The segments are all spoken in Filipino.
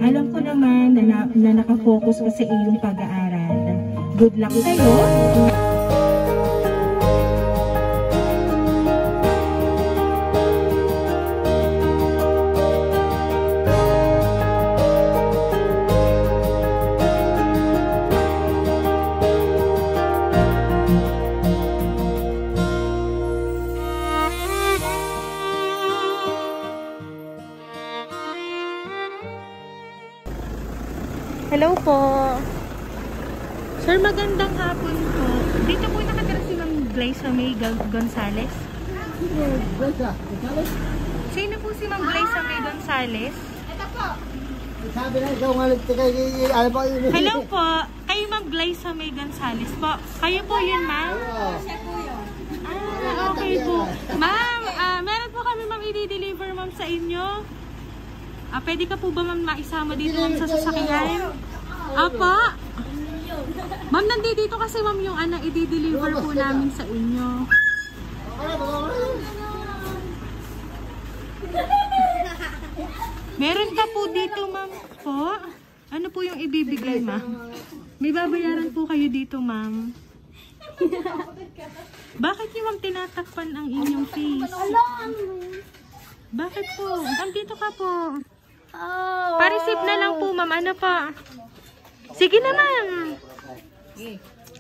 Alam ko naman na nakafocus ka sa iyong pag-aaral. Good luck sa'yo! Hello po. Sir, magandang hapon po. Dito po nakatira si Ma'am Glyza May Gonzales. Sino po si Ma'am Glyza May Gonzales? Ito po. Sabi na ikaw nga ano po yun? Hello po. Kayo Ma'am Glyza May Gonzales po. Kayo po yun, ma'am? Siya po yun. Okay po. Ma'am, meron po kami ma'am i-deliver ma'am sa inyo. Pwede ka po ba ma'am maisama dito ma'am sa sasakyan? Apa? Ma'am, nandito kasi ma'am yung i-deliver po namin sa inyo. Meron ka po dito ma'am po. Ano po yung ibibigay ma'am? May babayaran po kayo dito ma'am. Bakit yung ma'am tinatakpan ang inyong face? Bakit po? Ma'am, dito ka po. Pa-receive na lang po, ma'am. Ano pa? Sige na, ma'am.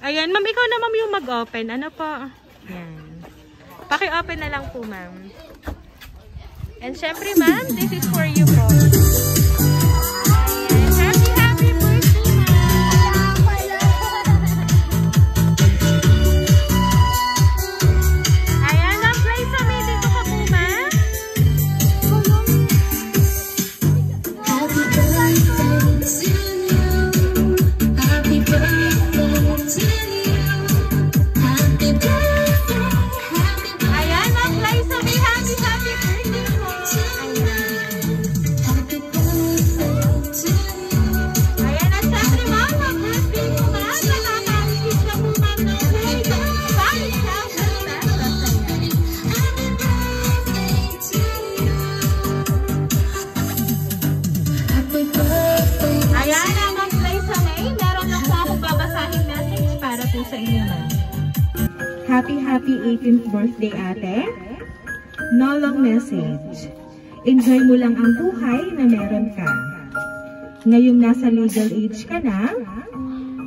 Ayan, ma'am. Ikaw na, ma'am, yung mag-open. Ano pa? Ayan. Paki-open na lang po, ma'am. And syempre, ma'am, this is for you po. Happy 18th birthday, ate. No long message. Enjoy mo lang ang buhay na meron ka. Ngayong nasa legal age ka na,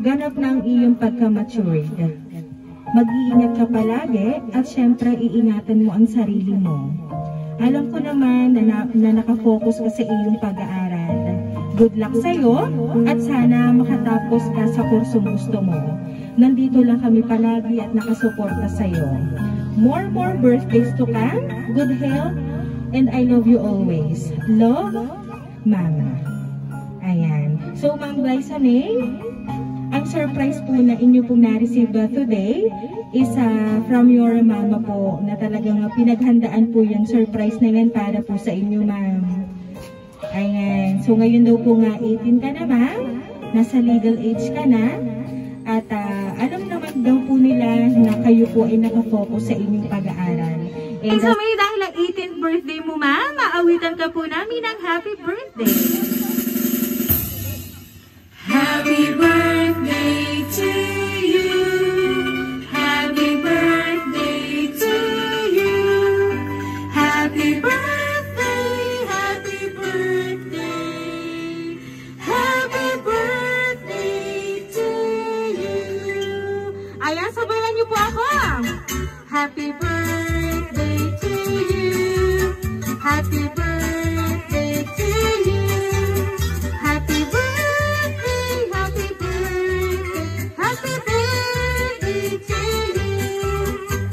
ganap na ang iyong pagka-matured. Mag-iingat ka palagi at syempre iingatan mo ang sarili mo. Alam ko naman na nakafocus ka sa iyong pag-aaral. Good luck sa'yo at sana makatapos ka sa kursong gusto mo. Nandito lang kami palagi at nakasuporta sa'yo. More birthdays to come, good health, and I love you always. Love, Mama. Ayan. So, Ma'am Glyza May, ang surprise po na inyo pong na-receive today is from your mama po na talagang pinaghandaan po yung surprise na yan para po sa inyo, ma'am. Ayan. So, ngayon daw po nga 18 ka na, ma'am. Nasa legal age ka na. At alam naman daw po nila na kayo po ay nakafocus sa inyong pag-aaral. And so may dahil ang 18th birthday mo, ma'am, maawitan ka po namin ng happy birthday. Happy birthday to you. Happy birthday to you. Happy birthday, happy birthday. Happy birthday to you. Ayan, sabayan niyo po ako. Happy birthday to you. Happy birthday to you. Happy birthday, happy birthday, happy birthday to you.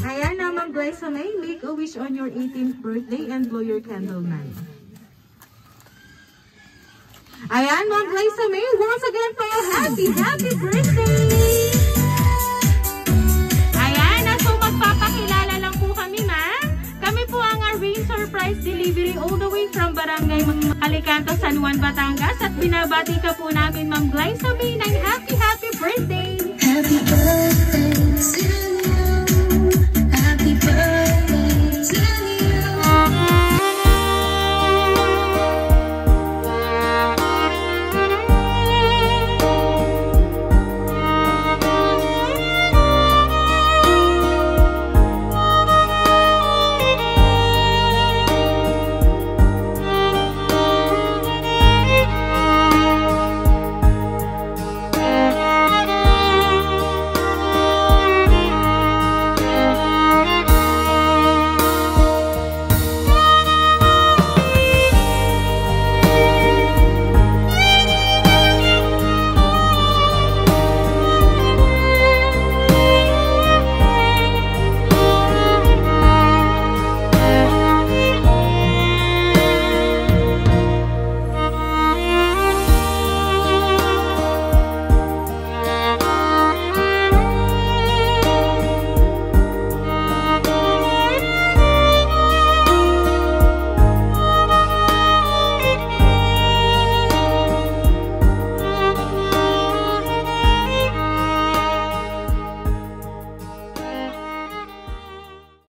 Ayan na, Ma'am Glyza May, make a wish on your 18th birthday and blow your candle, ma'am. Ayan, Ma'am Glyza May, once again for your happy birthday! Magpapakilala lang po kami, ma'am. Kami po ang Rain Surprise Delivery all the way from Barangay Alicanto, San Juan, Batangas. At binabati ka po namin, Ma'am Glyza May, ng happy birthday!